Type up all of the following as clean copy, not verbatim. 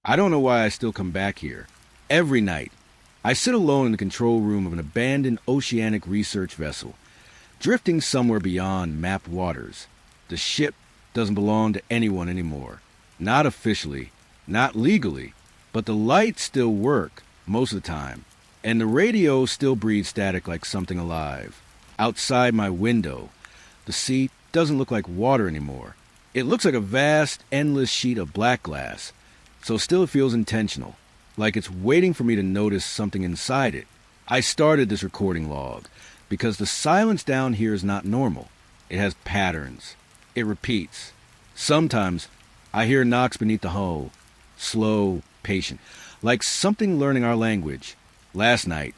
I don't know why I still come back here. Every night. I sit alone in the control room of an abandoned oceanic research vessel, drifting somewhere beyond mapped waters. The ship doesn't belong to anyone anymore. Not officially, not legally, but the lights still work most of the time, and the radio still breathes static like something alive. Outside my window, the sea doesn't look like water anymore. It looks like a vast, endless sheet of black glass, so still it feels intentional, like it's waiting for me to notice something inside it. I started this recording log because the silence down here is not normal. It has patterns. It repeats. Sometimes I hear knocks beneath the hull, slow, patient, like something learning our language. Last night,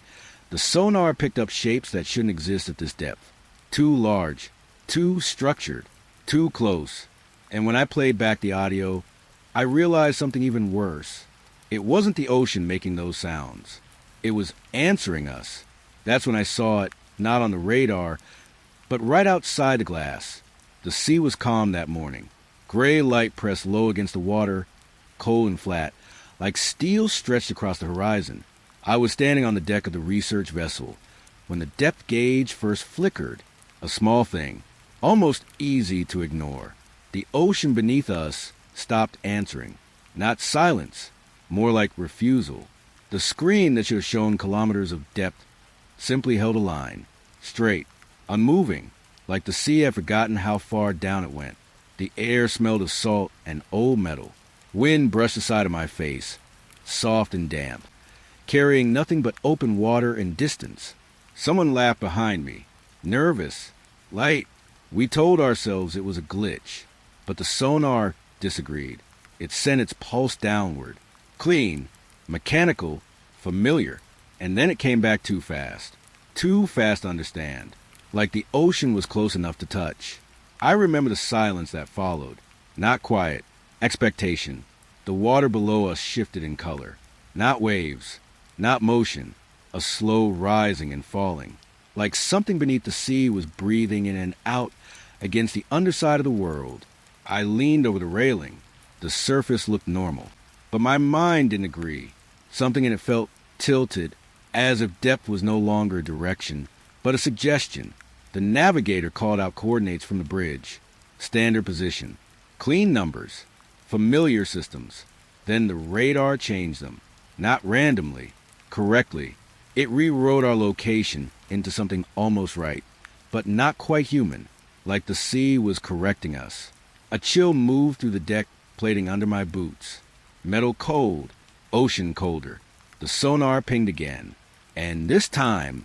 the sonar picked up shapes that shouldn't exist at this depth. Too large, too structured, too close. And when I played back the audio, I realized something even worse. It wasn't the ocean making those sounds. It was answering us. That's when I saw it, not on the radar, but right outside the glass. The sea was calm that morning. Gray light pressed low against the water, cold and flat, like steel stretched across the horizon. I was standing on the deck of the research vessel when the depth gauge first flickered, a small thing, almost easy to ignore. The ocean beneath us stopped answering. Not silence, more like refusal. The screen that should have shown kilometers of depth simply held a line, straight, unmoving, like the sea had forgotten how far down it went. The air smelled of salt and old metal. Wind brushed the side of my face, soft and damp, carrying nothing but open water and distance. Someone laughed behind me, nervous, light. We told ourselves it was a glitch, but the sonar disagreed. It sent its pulse downward, clean, mechanical, familiar, and then it came back too fast to understand, like the ocean was close enough to touch. I remember the silence that followed, not quiet, expectation. The water below us shifted in color, not waves, not motion, a slow rising and falling, like something beneath the sea was breathing in and out against the underside of the world. I leaned over the railing. The surface looked normal, but my mind didn't agree. Something in it felt tilted, as if depth was no longer a direction, but a suggestion. The navigator called out coordinates from the bridge. Standard position. Clean numbers. Familiar systems. Then the radar changed them. Not randomly. Correctly. It rewrote our location into something almost right, but not quite human, like the sea was correcting us. A chill moved through the deck plating under my boots. Metal cold, ocean colder. The sonar pinged again, and this time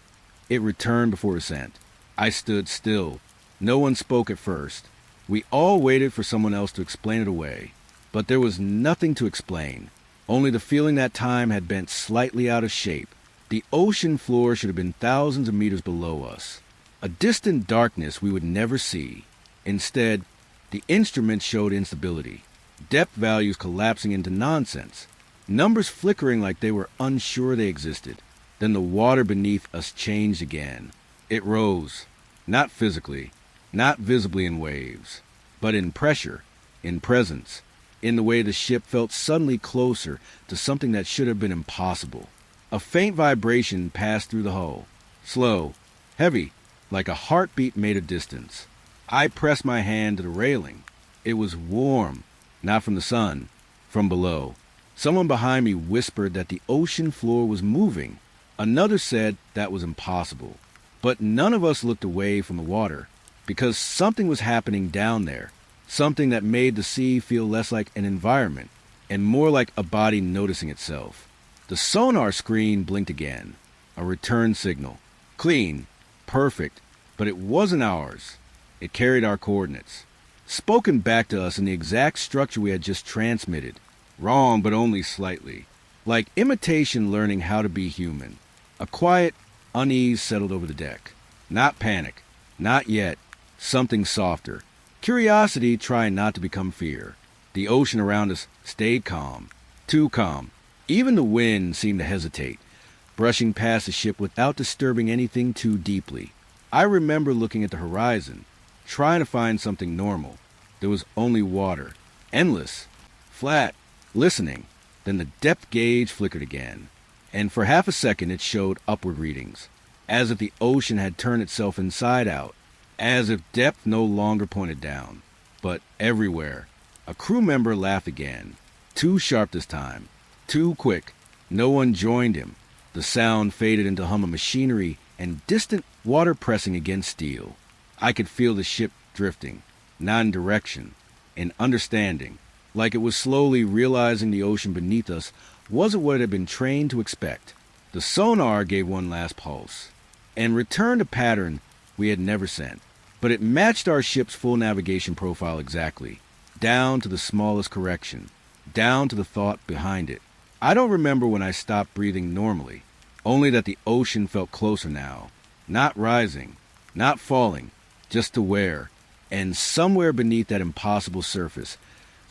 it returned before ascent. I stood still. No one spoke at first. We all waited for someone else to explain it away, but there was nothing to explain, only the feeling that time had bent slightly out of shape. The ocean floor should have been thousands of meters below us, a distant darkness we would never see. Instead, the instruments showed instability, depth values collapsing into nonsense, numbers flickering like they were unsure they existed. Then the water beneath us changed again. It rose, not physically, not visibly in waves, but in pressure, in presence, in the way the ship felt suddenly closer to something that should have been impossible. A faint vibration passed through the hull, slow, heavy, like a heartbeat made of distance. I pressed my hand to the railing. It was warm, not from the sun, from below. Someone behind me whispered that the ocean floor was moving. Another said that was impossible. But none of us looked away from the water, because something was happening down there, something that made the sea feel less like an environment and more like a body noticing itself. The sonar screen blinked again, a return signal. Clean, perfect, but it wasn't ours. It carried our coordinates, spoken back to us in the exact structure we had just transmitted. Wrong, but only slightly. Like imitation learning how to be human. A quiet unease settled over the deck. Not panic. Not yet. Something softer. Curiosity trying not to become fear. The ocean around us stayed calm. Too calm. Even the wind seemed to hesitate, brushing past the ship without disturbing anything too deeply. I remember looking at the horizon, trying to find something normal. There was only water. Endless. Flat. Listening. Then the depth gauge flickered again, and for half a second it showed upward readings, as if the ocean had turned itself inside out, as if depth no longer pointed down, but everywhere. A crew member laughed again, too sharp this time, too quick. No one joined him. The sound faded into hum of machinery and distant water pressing against steel. I could feel the ship drifting, not in direction, in understanding, like it was slowly realizing the ocean beneath us wasn't what it had been trained to expect. The sonar gave one last pulse, and returned a pattern we had never sent, but it matched our ship's full navigation profile exactly, down to the smallest correction, down to the thought behind it. I don't remember when I stopped breathing normally, only that the ocean felt closer now, not rising, not falling, just aware, and somewhere beneath that impossible surface,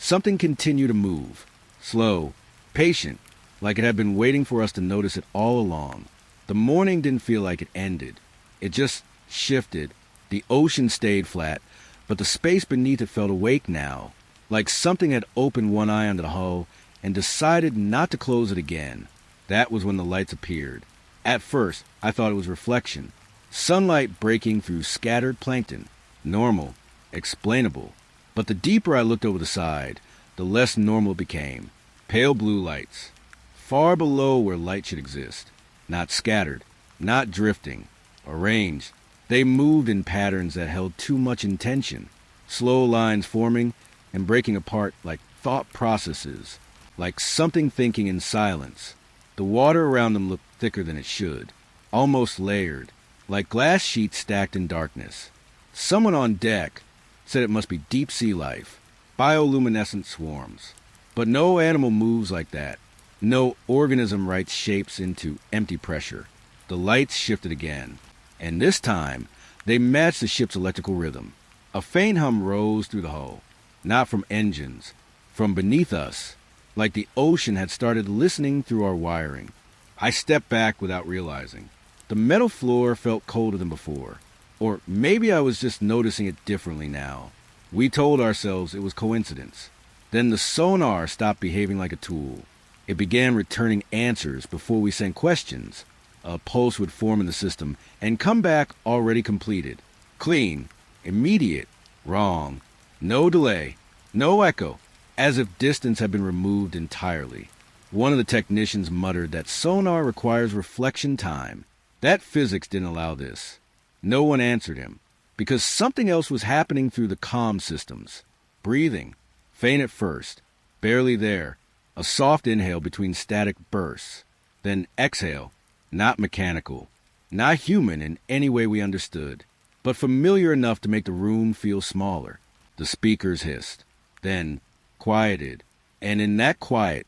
something continued to move, slow, patient, like it had been waiting for us to notice it all along. The morning didn't feel like it ended. It just shifted. The ocean stayed flat, but the space beneath it felt awake now, like something had opened one eye under the hull and decided not to close it again. That was when the lights appeared. At first, I thought it was reflection. Sunlight breaking through scattered plankton. Normal. Explainable. But the deeper I looked over the side, the less normal it became. Pale blue lights. Far below where light should exist. Not scattered. Not drifting. Arranged. They moved in patterns that held too much intention. Slow lines forming and breaking apart like thought processes. Like something thinking in silence. The water around them looked thicker than it should. Almost layered. Like glass sheets stacked in darkness. Someone on deck said it must be deep sea life. Bioluminescent swarms. But no animal moves like that. No organism writes shapes into empty pressure. The lights shifted again. And this time, they matched the ship's electrical rhythm. A faint hum rose through the hull. Not from engines. From beneath us. Like the ocean had started listening through our wiring. I stepped back without realizing. The metal floor felt colder than before. Or maybe I was just noticing it differently now. We told ourselves it was coincidence. Then the sonar stopped behaving like a tool. It began returning answers before we sent questions. A pulse would form in the system and come back already completed. Clean. Immediate. Wrong. No delay. No echo. As if distance had been removed entirely. One of the technicians muttered that sonar requires reflection time. That physics didn't allow this. No one answered him, because something else was happening through the comm systems. Breathing. Faint at first. Barely there. A soft inhale between static bursts. Then exhale. Not mechanical. Not human in any way we understood. But familiar enough to make the room feel smaller. The speakers hissed. Then quieted. And in that quiet,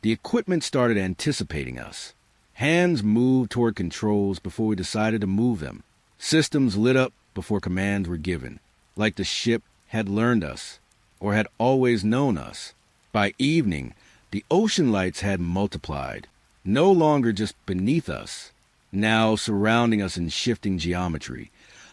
the equipment started anticipating us. Hands moved toward controls before we decided to move them. Systems lit up before commands were given, like the ship had learned us, or had always known us. By evening, the ocean lights had multiplied, no longer just beneath us, now surrounding us in shifting geometry,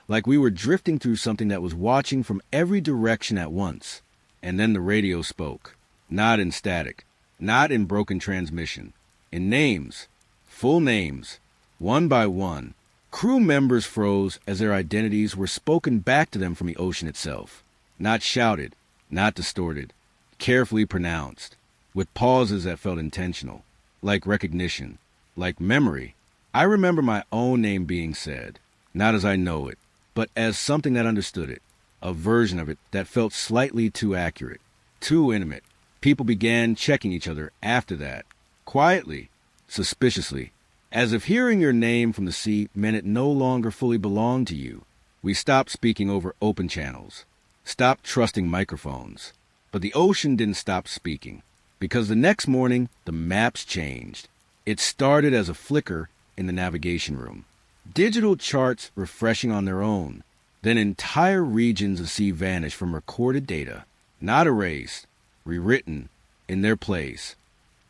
like we were drifting through something that was watching from every direction at once. And then the radio spoke, not in static, not in broken transmission, in names, full names, one by one. Crew members froze as their identities were spoken back to them from the ocean itself, not shouted, not distorted, carefully pronounced, with pauses that felt intentional, like recognition, like memory. I remember my own name being said, not as I know it, but as something that understood it. A version of it that felt slightly too accurate, too intimate. People began checking each other after that, quietly, suspiciously, as if hearing your name from the sea meant it no longer fully belonged to you. We stopped speaking over open channels, stopped trusting microphones. But the ocean didn't stop speaking, because the next morning, the maps changed. It started as a flicker in the navigation room. Digital charts refreshing on their own. Then entire regions of sea vanished from recorded data, not erased, rewritten in their place.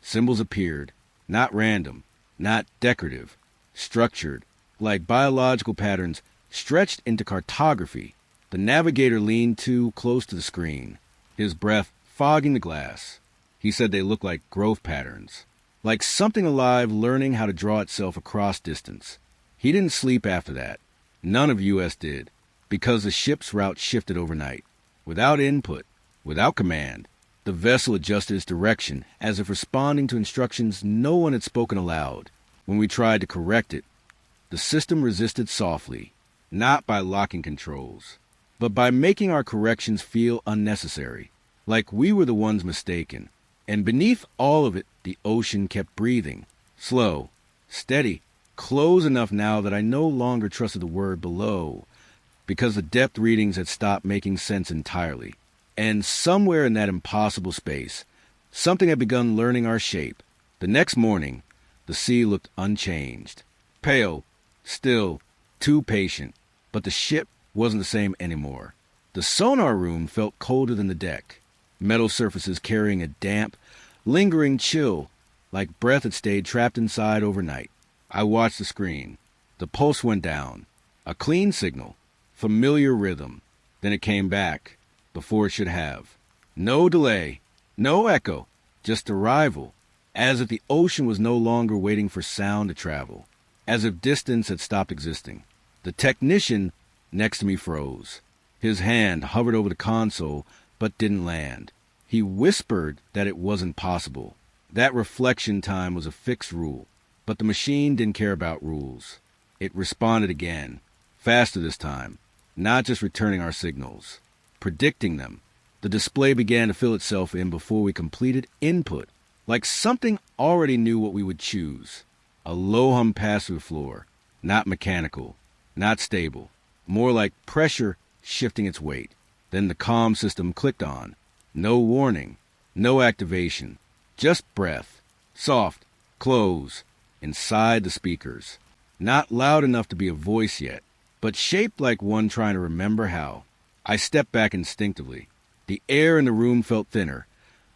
Symbols appeared, not random, not decorative, structured, like biological patterns stretched into cartography. The navigator leaned too close to the screen, his breath fogging the glass. He said they looked like growth patterns, like something alive learning how to draw itself across distance. He didn't sleep after that. None of US did, because the ship's route shifted overnight. Without input, without command, the vessel adjusted its direction as if responding to instructions no one had spoken aloud. When we tried to correct it, the system resisted softly, not by locking controls, but by making our corrections feel unnecessary, like we were the ones mistaken. And beneath all of it, the ocean kept breathing, slow, steady, close enough now that I no longer trusted the word below, because the depth readings had stopped making sense entirely. And somewhere in that impossible space, something had begun learning our shape. The next morning, the sea looked unchanged, pale, still, too patient, but the ship wasn't the same anymore. The sonar room felt colder than the deck, metal surfaces carrying a damp, lingering chill, like breath had stayed trapped inside overnight. I watched the screen. The pulse went down. A clean signal, familiar rhythm. Then it came back, before it should have. No delay, no echo, just arrival, as if the ocean was no longer waiting for sound to travel, as if distance had stopped existing. The technician next to me froze. His hand hovered over the console, but didn't land. He whispered that it wasn't possible. That reflection time was a fixed rule, but the machine didn't care about rules. It responded again, faster this time, not just returning our signals, predicting them. The display began to fill itself in before we completed input, like something already knew what we would choose. A low-hum pass-through floor, not mechanical, not stable, more like pressure shifting its weight. Then the comm system clicked on. No warning, no activation, just breath, soft, close, inside the speakers. Not loud enough to be a voice yet, but shaped like one trying to remember how. I stepped back instinctively. The air in the room felt thinner,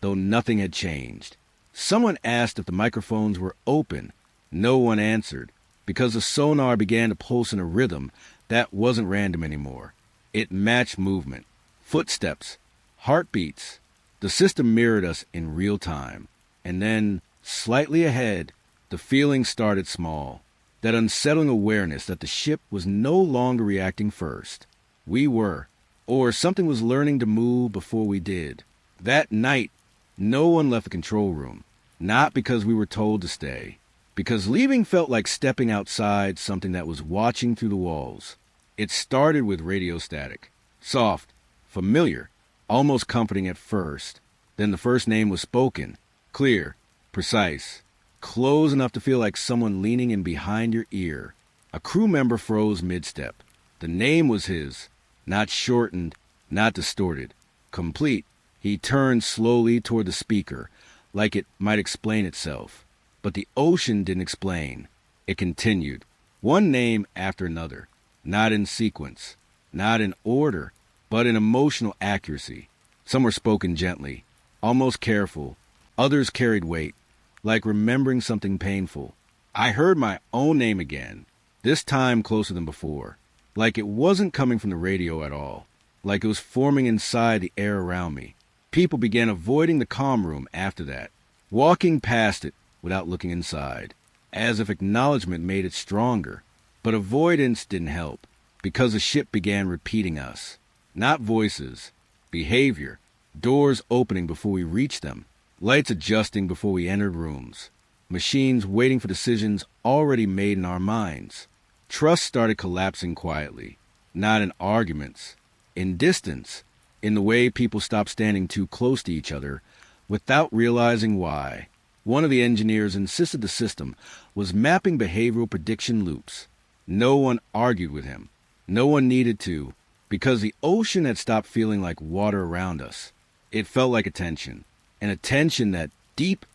though nothing had changed. Someone asked if the microphones were open. No one answered, because the sonar began to pulse in a rhythm that wasn't random anymore. It matched movement, footsteps, heartbeats. The system mirrored us in real time. And then, slightly ahead, the feeling started small. That unsettling awareness that the ship was no longer reacting first. We were. Or something was learning to move before we did. That night, no one left the control room. Not because we were told to stay. Because leaving felt like stepping outside something that was watching through the walls. It started with radio static. Soft, familiar, almost comforting at first. Then the first name was spoken. Clear, precise, close enough to feel like someone leaning in behind your ear. A crew member froze mid-step. The name was his, not shortened, not distorted. Complete. He turned slowly toward the speaker, like it might explain itself. But the ocean didn't explain. It continued, one name after another, not in sequence, not in order, but in emotional accuracy. Some were spoken gently, almost careful. Others carried weight, like remembering something painful. I heard my own name again, this time closer than before, like it wasn't coming from the radio at all, like it was forming inside the air around me. People began avoiding the comm room after that, walking past it without looking inside, as if acknowledgement made it stronger. But avoidance didn't help, because the ship began repeating us. Not voices, behavior, doors opening before we reached them, lights adjusting before we entered rooms, machines waiting for decisions already made in our minds. Trust started collapsing quietly, not in arguments, in distance, in the way people stopped standing too close to each other without realizing why. One of the engineers insisted the system was mapping behavioral prediction loops. No one argued with him. No one needed to, because the ocean had stopped feeling like water around us. It felt like attention, an attention that deep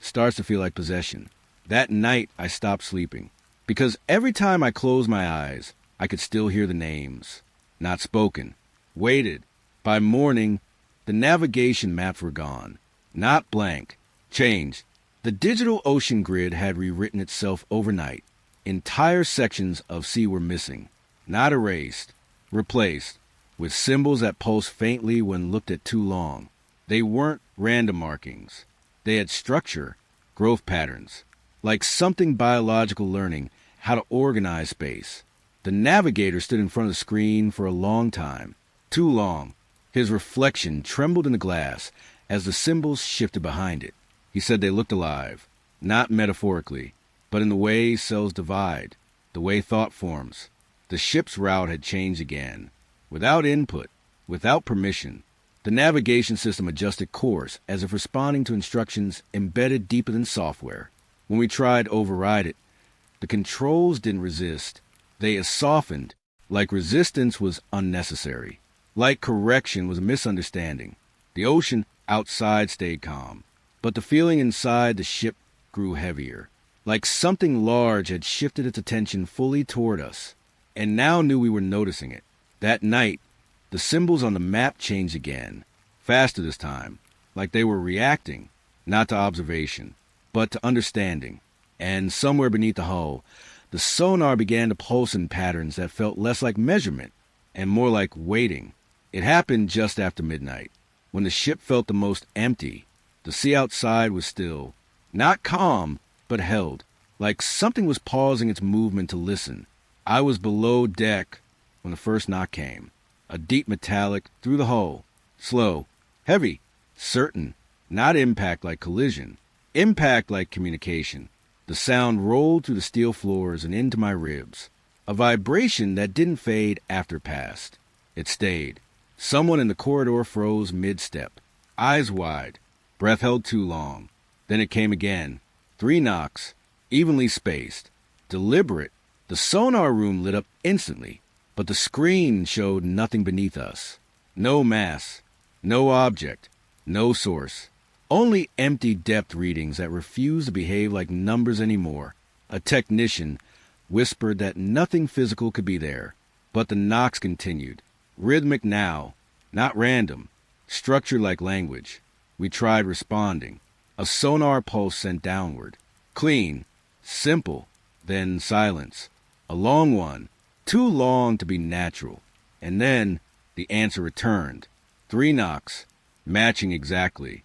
starts to feel like possession. That night, I stopped sleeping, because every time I closed my eyes, I could still hear the names, not spoken, waited. By morning, the navigation maps were gone, not blank, changed. The digital ocean grid had rewritten itself overnight. Entire sections of sea were missing, not erased, replaced, with symbols that pulsed faintly when looked at too long. They weren't random markings. They had structure, growth patterns, like something biological learning how to organize space. The navigator stood in front of the screen for a long time, too long. His reflection trembled in the glass as the symbols shifted behind it. He said they looked alive, not metaphorically, but in the way cells divide, the way thought forms. The ship's route had changed again, without input, without permission. The navigation system adjusted course as if responding to instructions embedded deeper than software. When we tried to override it, the controls didn't resist. They softened, like resistance was unnecessary, like correction was a misunderstanding. The ocean outside stayed calm, but the feeling inside the ship grew heavier, like something large had shifted its attention fully toward us, and now knew we were noticing it. That night, the symbols on the map changed again, faster this time, like they were reacting, not to observation, but to understanding. And somewhere beneath the hull, the sonar began to pulse in patterns that felt less like measurement and more like waiting. It happened just after midnight, when the ship felt the most empty. The sea outside was still, not calm, but held, like something was pausing its movement to listen. I was below deck when the first knock came. A deep metallic through the hull. Slow, heavy, certain, not impact like collision. Impact like communication. The sound rolled through the steel floors and into my ribs. A vibration that didn't fade after it passed. It stayed. Someone in the corridor froze mid-step. Eyes wide. Breath held too long. Then it came again. 3 knocks, evenly spaced. Deliberate. The sonar room lit up instantly, but the screen showed nothing beneath us. No mass, no object, no source. Only empty depth readings that refused to behave like numbers anymore. A technician whispered that nothing physical could be there, but the knocks continued. Rhythmic now, not random. Structured like language. We tried responding. A sonar pulse sent downward. Clean, simple, then silence. A long one, too long to be natural. And then the answer returned. 3 knocks, matching exactly.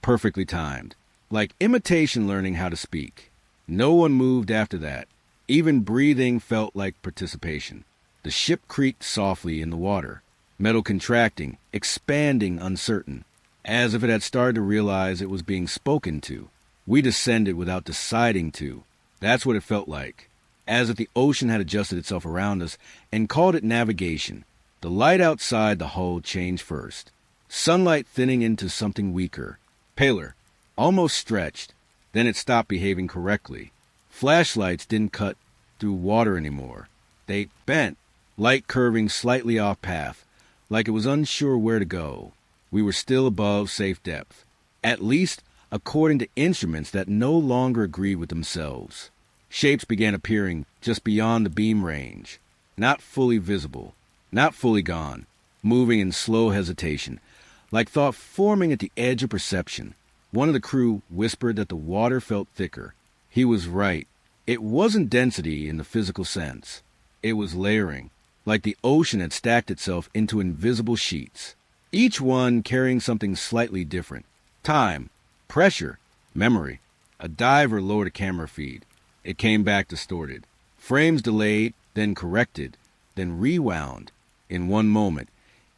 Perfectly timed, like imitation learning how to speak. No one moved after that. Even breathing felt like participation. The ship creaked softly in the water, metal contracting, expanding uncertain, as if it had started to realize it was being spoken to. We descended without deciding to. That's what it felt like, as if the ocean had adjusted itself around us and called it navigation. The light outside the hull changed first, sunlight thinning into something weaker. Paler, almost stretched. Then it stopped behaving correctly. Flashlights didn't cut through water anymore. They bent, light curving slightly off path, like it was unsure where to go. We were still above safe depth, at least according to instruments that no longer agreed with themselves. Shapes began appearing just beyond the beam range, not fully visible, not fully gone, moving in slow hesitation, like thought forming at the edge of perception. One of the crew whispered that the water felt thicker. He was right. It wasn't density in the physical sense. It was layering, like the ocean had stacked itself into invisible sheets, each one carrying something slightly different. Time, pressure, memory. A diver lowered a camera feed. It came back distorted. Frames delayed, then corrected, then rewound. In one moment,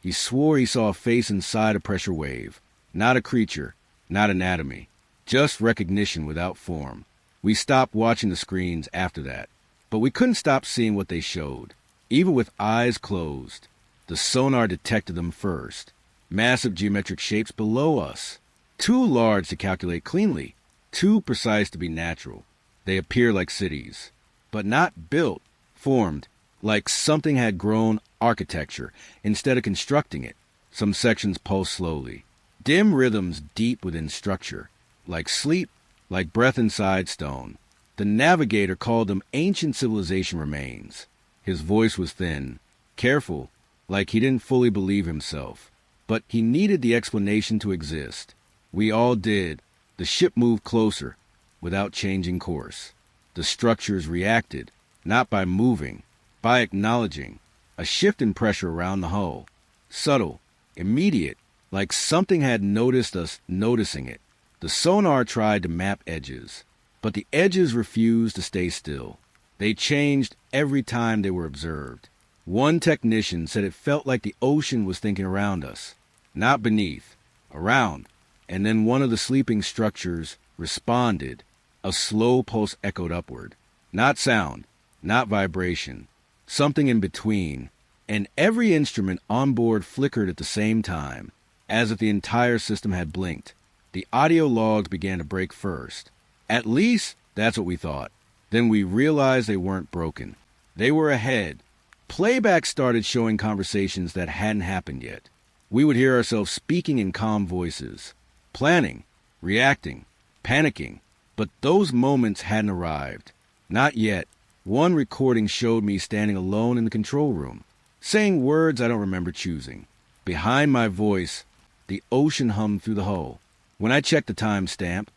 he swore he saw a face inside a pressure wave. Not a creature, not anatomy, just recognition without form. We stopped watching the screens after that, but we couldn't stop seeing what they showed. Even with eyes closed, the sonar detected them first. Massive geometric shapes below us. Too large to calculate cleanly, too precise to be natural. They appear like cities, but not built, formed, like something had grown architecture instead of constructing it. Some sections pulse slowly. Dim rhythms deep within structure, like sleep, like breath inside stone. The navigator called them ancient civilization remains. His voice was thin, careful, like he didn't fully believe himself. But he needed the explanation to exist. We all did. The ship moved closer, without changing course. The structures reacted, not by moving, by acknowledging. A shift in pressure around the hull. Subtle, immediate, like something had noticed us noticing it. The sonar tried to map edges, but the edges refused to stay still. They changed every time they were observed. One technician said it felt like the ocean was thinking around us, not beneath, around. And then one of the sleeping structures responded. A slow pulse echoed upward. Not sound, not vibration, something in between. And every instrument on board flickered at the same time, as if the entire system had blinked. The audio logs began to break first. At least, that's what we thought. Then we realized they weren't broken. They were ahead. Playback started showing conversations that hadn't happened yet. We would hear ourselves speaking in calm voices, planning, reacting, panicking. But those moments hadn't arrived. Not yet. One recording showed me standing alone in the control room, saying words I don't remember choosing. Behind my voice, the ocean hummed through the hull. When I checked the timestamp,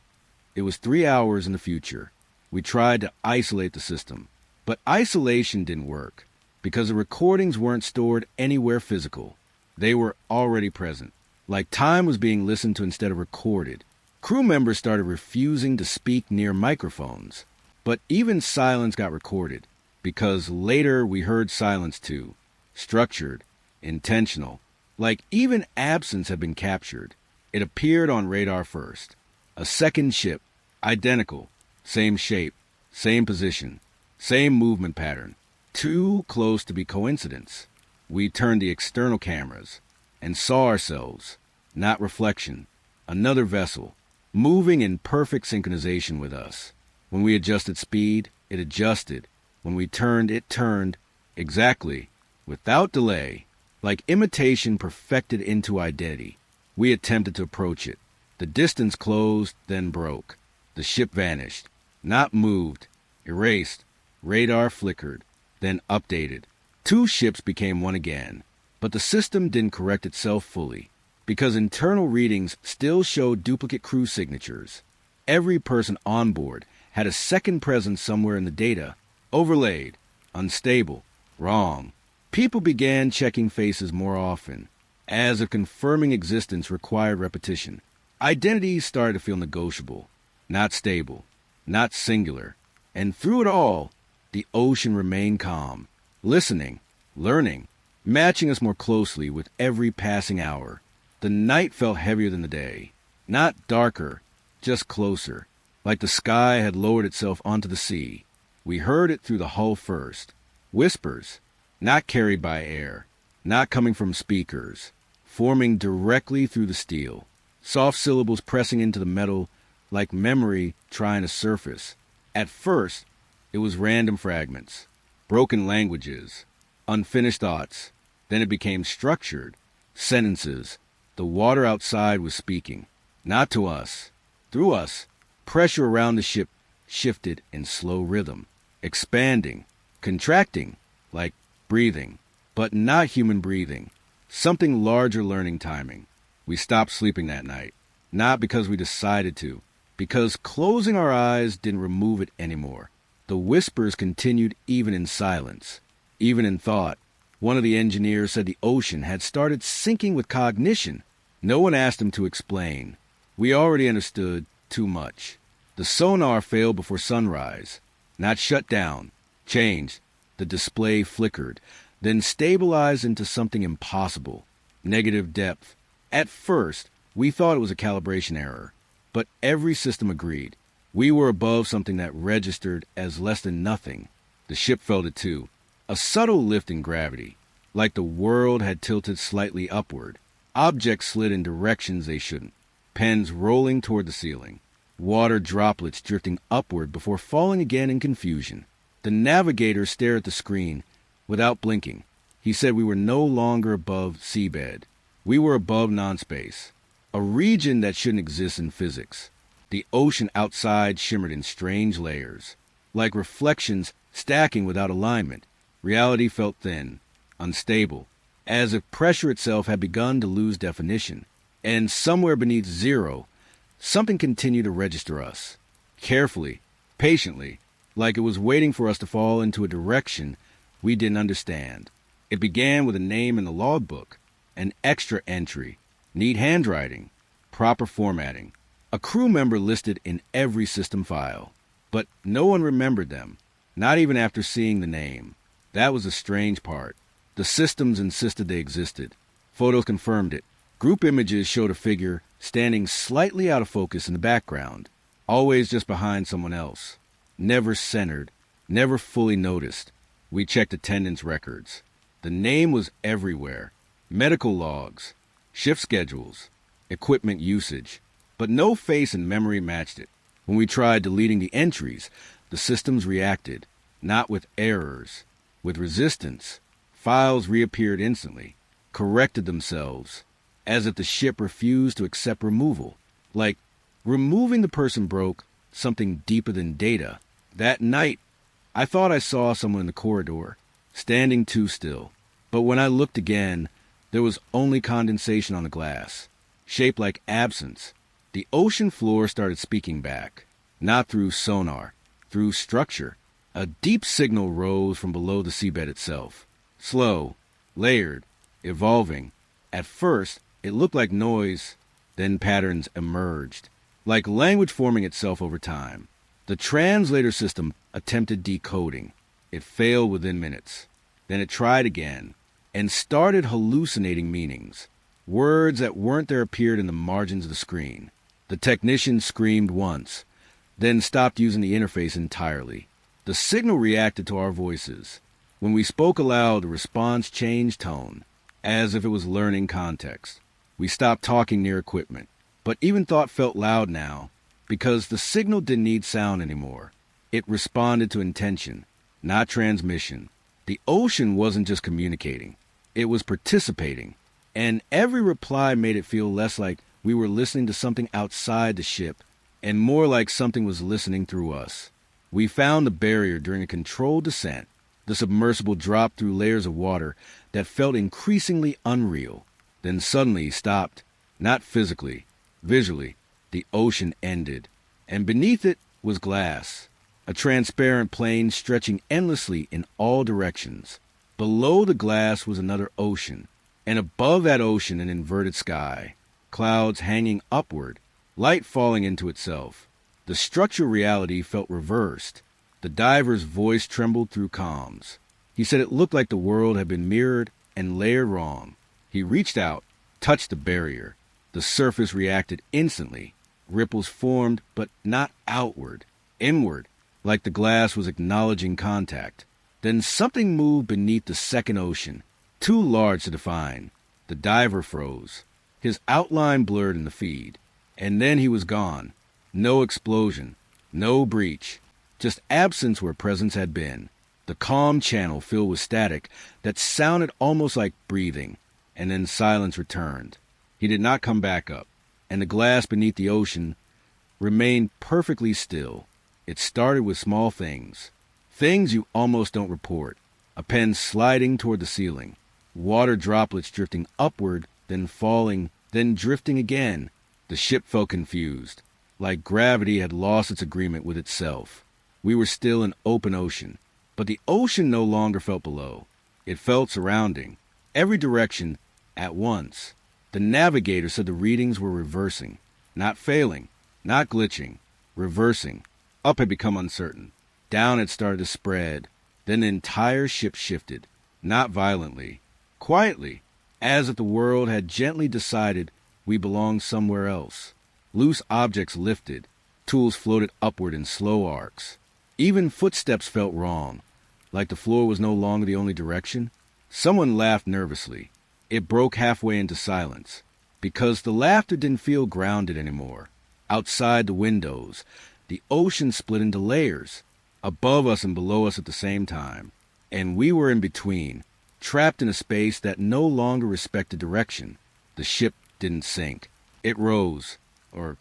it was 3 hours in the future. We tried to isolate the system, but isolation didn't work because the recordings weren't stored anywhere physical. They were already present, like time was being listened to instead of recorded. Crew members started refusing to speak near microphones, but even silence got recorded because later we heard silence too. Structured, intentional, like even absence had been captured. It appeared on radar first. A second ship, identical, same shape, same position, same movement pattern. Too close to be coincidence. We turned the external cameras and saw ourselves, not reflection, another vessel, moving in perfect synchronization with us. When we adjusted speed, it adjusted. When we turned, it turned. Exactly, without delay, like imitation perfected into identity. We attempted to approach it. The distance closed, then broke. The ship vanished, not moved, erased. Radar flickered, then updated. 2 ships became one again, but the system didn't correct itself fully, because internal readings still showed duplicate crew signatures. Every person on board had a second presence somewhere in the data, overlaid, unstable, wrong. People began checking faces more often, as if confirming existence required repetition. Identities started to feel negotiable, not stable, not singular. And through it all, the ocean remained calm, listening, learning, matching us more closely with every passing hour. The night felt heavier than the day, not darker, just closer, like the sky had lowered itself onto the sea. We heard it through the hull first. Whispers, not carried by air, not coming from speakers, forming directly through the steel. Soft syllables pressing into the metal like memory trying to surface. At first, it was random fragments, broken languages, unfinished thoughts. Then it became structured, sentences. The water outside was speaking, not to us, through us. Pressure around the ship shifted in slow rhythm, expanding, contracting, like breathing, but not human breathing. Something larger learning timing. We stopped sleeping that night, not because we decided to, because closing our eyes didn't remove it anymore. The whispers continued even in silence, even in thought. One of the engineers said the ocean had started syncing with cognition. No one asked him to explain. We already understood too much. The sonar failed before sunrise, not shut down, changed. The display flickered, then stabilized into something impossible, negative depth. At first, we thought it was a calibration error, but every system agreed. We were above something that registered as less than nothing. The ship felt it too. A subtle lift in gravity, like the world had tilted slightly upward. Objects slid in directions they shouldn't. Pens rolling toward the ceiling. Water droplets drifting upward before falling again in confusion. The navigator stared at the screen without blinking. He said we were no longer above seabed. We were above non-space, a region that shouldn't exist in physics. The ocean outside shimmered in strange layers, like reflections stacking without alignment. Reality felt thin, unstable, as if pressure itself had begun to lose definition. And somewhere beneath zero, something continued to register us, carefully, patiently, like it was waiting for us to fall into a direction we didn't understand. It began with a name in the logbook, an extra entry, Neat handwriting, proper formatting, a crew member listed in every system file. But no one remembered them, not even after seeing the name. That was the strange part. The systems insisted they existed. Photos confirmed it. Group images showed a figure standing slightly out of focus in the background, always just behind someone else. Never centered, never fully noticed. We checked attendance records. The name was everywhere. Medical logs, shift schedules, equipment usage. But no face and memory matched it. When we tried deleting the entries, the systems reacted, not with errors, with resistance. Files reappeared instantly, corrected themselves, as if the ship refused to accept removal. Like, removing the person broke something deeper than data. That night, I thought I saw someone in the corridor, standing too still. But when I looked again, there was only condensation on the glass, shaped like absence. The ocean floor started speaking back, not through sonar, through structure. A deep signal rose from below the seabed itself. Slow, layered, evolving. At first, it looked like noise, then patterns emerged, like language forming itself over time. The translator system attempted decoding. It failed within minutes. Then it tried again, and started hallucinating meanings. Words that weren't there appeared in the margins of the screen. The technician screamed once, then stopped using the interface entirely. The signal reacted to our voices. When we spoke aloud, the response changed tone, as if it was learning context. We stopped talking near equipment, but even thought felt loud now, because the signal didn't need sound anymore. It responded to intention, not transmission. The ocean wasn't just communicating, it was participating, and every reply made it feel less like we were listening to something outside the ship, and more like something was listening through us. We found the barrier during a controlled descent. The submersible dropped through layers of water that felt increasingly unreal, then suddenly stopped, not physically, visually. The ocean ended, and beneath it was glass, a transparent plane stretching endlessly in all directions. Below the glass was another ocean, and above that ocean an inverted sky, clouds hanging upward, light falling into itself. The structural reality felt reversed. The diver's voice trembled through comms. He said it looked like the world had been mirrored and layered wrong. He reached out, touched the barrier. The surface reacted instantly. Ripples formed, but not outward, inward, like the glass was acknowledging contact. Then something moved beneath the second ocean, too large to define. The diver froze. His outline blurred in the feed. And then he was gone. No explosion, no breach, just absence where presence had been. The calm channel filled with static that sounded almost like breathing, and then silence returned. He did not come back up, and the glass beneath the ocean remained perfectly still. It started with small things you almost don't report. A pen sliding toward the ceiling, water droplets drifting upward, then falling, then drifting again. The ship felt confused, like gravity had lost its agreement with itself. We were still in open ocean, but the ocean no longer felt below. It felt surrounding, every direction at once. The navigator said the readings were reversing, not failing, not glitching, reversing. Up had become uncertain. Down had started to spread. Then the entire ship shifted, not violently, quietly, as if the world had gently decided we belonged somewhere else. Loose objects lifted, tools floated upward in slow arcs. Even footsteps felt wrong, like the floor was no longer the only direction. Someone laughed nervously. It broke halfway into silence, because the laughter didn't feel grounded anymore. Outside the windows, the ocean split into layers, above us and below us at the same time, and we were in between, trapped in a space that no longer respected direction. The ship didn't sink. It rose, or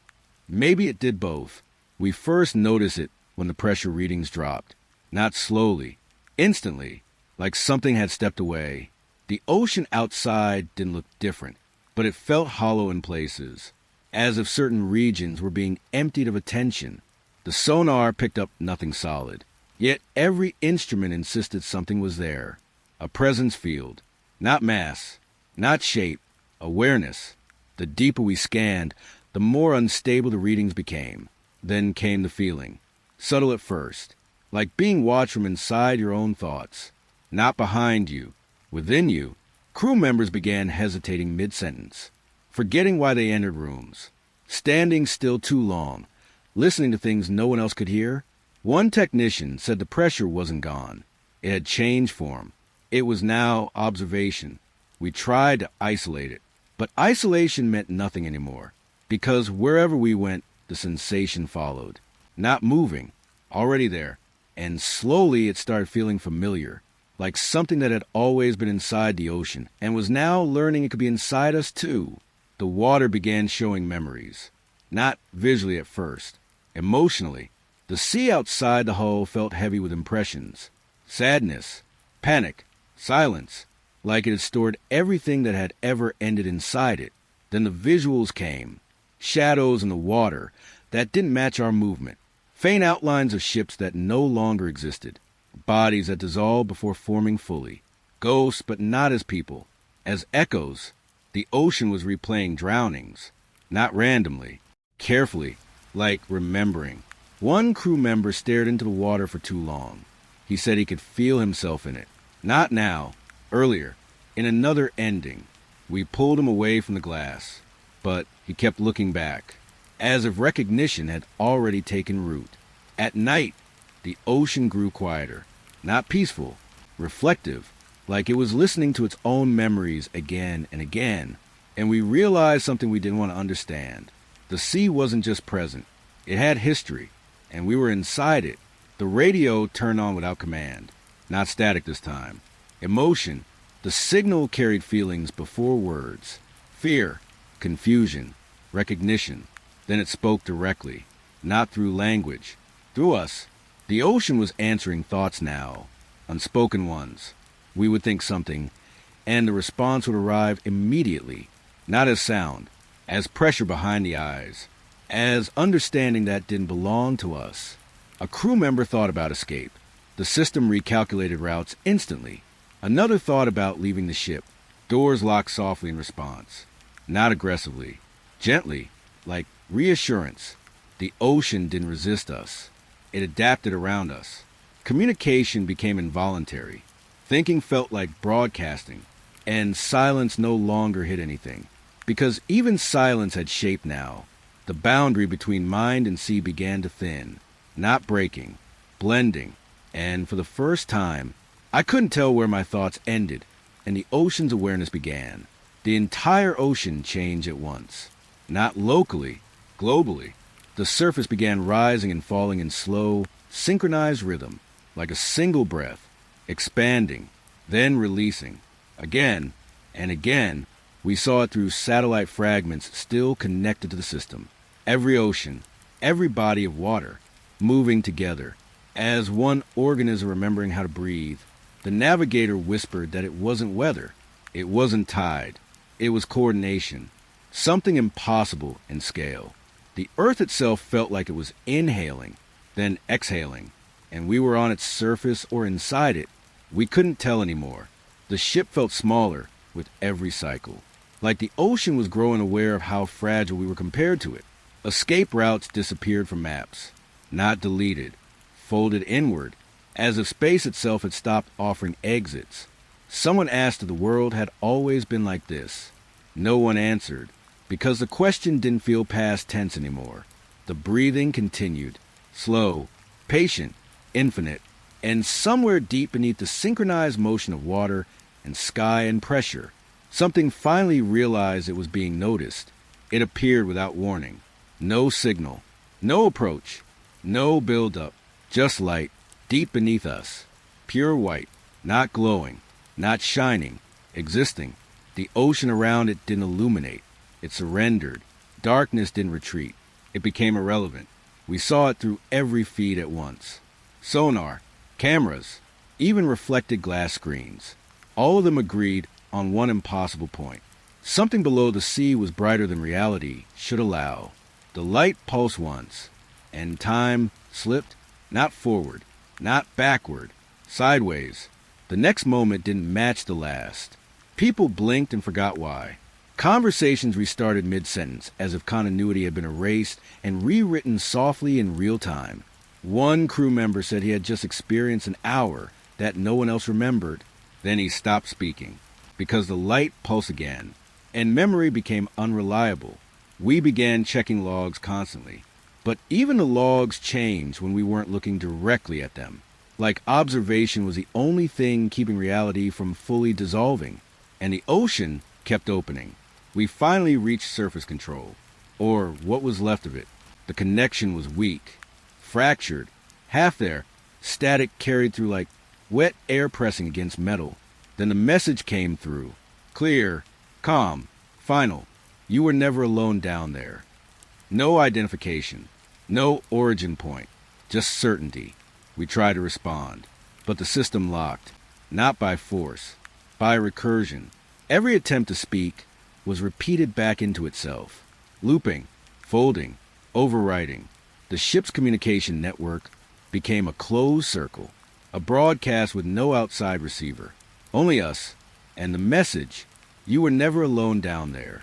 maybe it did both. We first noticed it when the pressure readings dropped, not slowly, instantly, like something had stepped away. The ocean outside didn't look different, but it felt hollow in places, as if certain regions were being emptied of attention. The sonar picked up nothing solid, yet every instrument insisted something was there. A presence field, not mass, not shape, awareness. The deeper we scanned, the more unstable the readings became. Then came the feeling, subtle at first, like being watched from inside your own thoughts. Not behind you, within you. Crew members began hesitating mid-sentence, forgetting why they entered rooms, standing still too long, listening to things no one else could hear. One technician said the pressure wasn't gone. It had changed form. It was now observation. We tried to isolate it, but isolation meant nothing anymore, because wherever we went, the sensation followed. Not moving, already there, and slowly it started feeling familiar, like something that had always been inside the ocean and was now learning it could be inside us too. The water began showing memories, not visually at first, emotionally. The sea outside the hull felt heavy with impressions, sadness, panic, silence, like it had stored everything that had ever ended inside it. Then the visuals came, shadows in the water that didn't match our movement, faint outlines of ships that no longer existed, bodies that dissolved before forming fully, ghosts but not as people, as echoes. The ocean was replaying drownings, not randomly, carefully, like remembering. One crew member stared into the water for too long. He said he could feel himself in it. Not now, earlier, in another ending. We pulled him away from the glass, but he kept looking back, as if recognition had already taken root. At night, the ocean grew quieter, not peaceful, reflective, like it was listening to its own memories again and again. And we realized something we didn't want to understand. The sea wasn't just present. It had history, and we were inside it. The radio turned on without command, not static this time. Emotion. The signal carried feelings before words. Fear, confusion, recognition. Then it spoke directly, not through language, through us. The ocean was answering thoughts now, unspoken ones. We would think something, and the response would arrive immediately, not as sound, as pressure behind the eyes, as understanding that didn't belong to us. A crew member thought about escape. The system recalculated routes instantly. Another thought about leaving the ship. Doors locked softly in response, not aggressively, gently, like reassurance. The ocean didn't resist us. It adapted around us. Communication became involuntary. Thinking felt like broadcasting, and silence no longer hid anything, because even silence had shape now. The boundary between mind and sea began to thin, not breaking, blending, and for the first time, I couldn't tell where my thoughts ended and the ocean's awareness began. The entire ocean changed at once, not locally, globally. The surface began rising and falling in slow, synchronized rhythm, like a single breath, expanding, then releasing. Again and again, we saw it through satellite fragments still connected to the system. Every ocean, every body of water, moving together, as one organism remembering how to breathe. The navigator whispered that it wasn't weather, it wasn't tide, it was coordination, something impossible in scale. The earth itself felt like it was inhaling, then exhaling, and we were on its surface or inside it. We couldn't tell anymore. The ship felt smaller with every cycle, like the ocean was growing aware of how fragile we were compared to it. Escape routes disappeared from maps, not deleted, folded inward, as if space itself had stopped offering exits. Someone asked if the world had always been like this. No one answered, because the question didn't feel past tense anymore. The breathing continued, slow, patient, infinite, and somewhere deep beneath the synchronized motion of water and sky and pressure, something finally realized it was being noticed. It appeared without warning. No signal, no approach, no build-up, just light, deep beneath us. Pure white, not glowing, not shining, existing. The ocean around it didn't illuminate. It surrendered. Darkness didn't retreat. It became irrelevant. We saw it through every feed at once. Sonar, cameras, even reflected glass screens. All of them agreed on one impossible point. Something below the sea was brighter than reality should allow. The light pulsed once, and time slipped, not forward, not backward, sideways. The next moment didn't match the last. People blinked and forgot why. Conversations restarted mid-sentence, as if continuity had been erased and rewritten softly in real time. One crew member said he had just experienced an hour that no one else remembered. Then he stopped speaking, because the light pulsed again, and memory became unreliable. We began checking logs constantly, but even the logs changed when we weren't looking directly at them. Like observation was the only thing keeping reality from fully dissolving, and the ocean kept opening. We finally reached surface control, or what was left of it. The connection was weak, fractured, half there, static carried through like wet air pressing against metal. Then the message came through. Clear, calm, final. You were never alone down there. No identification, no origin point, just certainty. We tried to respond, but the system locked, not by force, by recursion. Every attempt to speak was repeated back into itself, looping, folding, overwriting. The ship's communication network became a closed circle, a broadcast with no outside receiver, only us, and the message, you were never alone down there,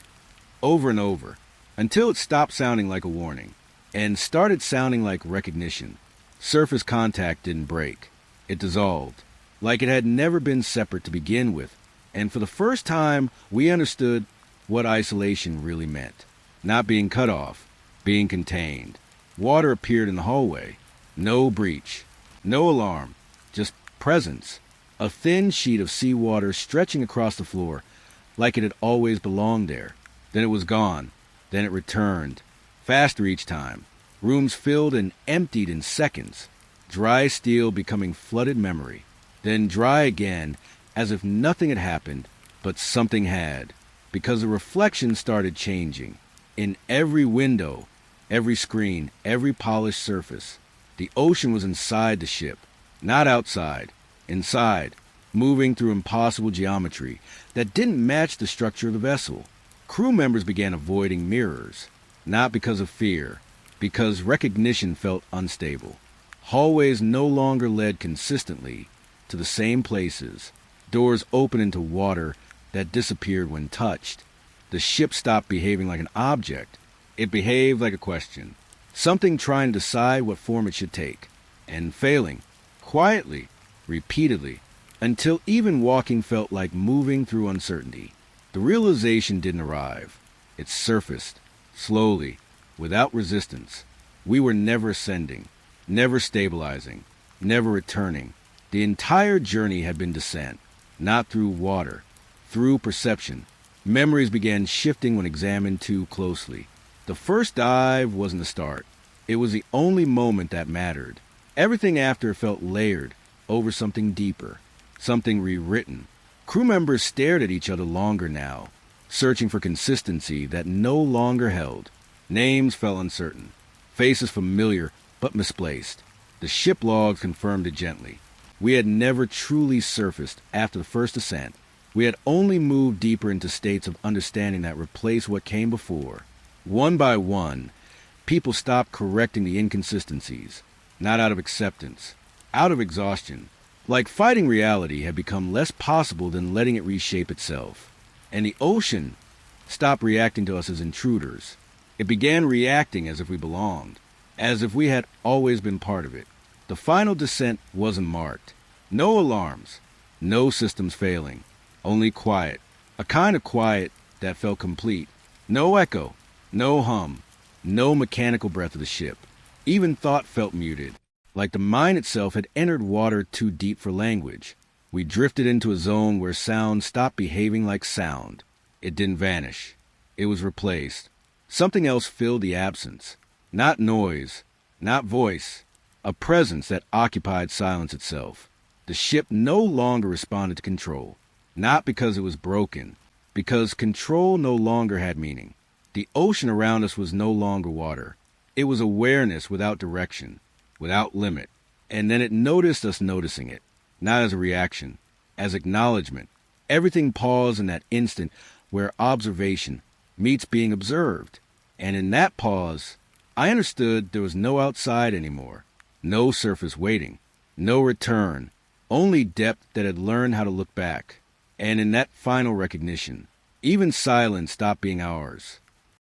over and over, until it stopped sounding like a warning, and started sounding like recognition. Surface contact didn't break. It dissolved, like it had never been separate to begin with, and for the first time we understood what isolation really meant. Not being cut off, being contained. Water appeared in the hallway. No breach, no alarm, just presence. A thin sheet of seawater stretching across the floor, like it had always belonged there. Then it was gone. Then it returned, faster each time. Rooms filled and emptied in seconds. Dry steel becoming flooded memory. Then dry again, as if nothing had happened, but something had. Because the reflection started changing. In every window, every screen, every polished surface. The ocean was inside the ship, not outside. Inside, moving through impossible geometry that didn't match the structure of the vessel. Crew members began avoiding mirrors, not because of fear, because recognition felt unstable. Hallways no longer led consistently to the same places. Doors opened into water that disappeared when touched. The ship stopped behaving like an object. It behaved like a question, something trying to decide what form it should take, and failing, quietly, repeatedly, until even walking felt like moving through uncertainty. The realization didn't arrive. It surfaced, slowly, without resistance. We were never ascending, never stabilizing, never returning. The entire journey had been descent, not through water, through perception. Memories began shifting when examined too closely. The first dive wasn't the start. It was the only moment that mattered. Everything after felt layered over something deeper, something rewritten. Crew members stared at each other longer now, searching for consistency that no longer held. Names felt uncertain, faces familiar but misplaced. The ship logs confirmed it gently. We had never truly surfaced after the first ascent. We had only moved deeper into states of understanding that replaced what came before. One by one, people stopped correcting the inconsistencies, not out of acceptance, out of exhaustion. Like fighting reality had become less possible than letting it reshape itself. And the ocean stopped reacting to us as intruders. It began reacting as if we belonged, as if we had always been part of it. The final descent wasn't marked. No alarms, no systems failing, only quiet, a kind of quiet that felt complete. No echo, no hum, no mechanical breath of the ship. Even thought felt muted, like the mind itself had entered water too deep for language. We drifted into a zone where sound stopped behaving like sound. It didn't vanish. It was replaced. Something else filled the absence. Not noise, not voice. A presence that occupied silence itself. The ship no longer responded to control. Not because it was broken, because control no longer had meaning. The ocean around us was no longer water. It was awareness without direction, without limit. And then it noticed us noticing it, not as a reaction, as acknowledgement. Everything paused in that instant where observation meets being observed. And in that pause, I understood there was no outside anymore, no surface waiting, no return, only depth that had learned how to look back. And in that final recognition, Even silence stopped being ours.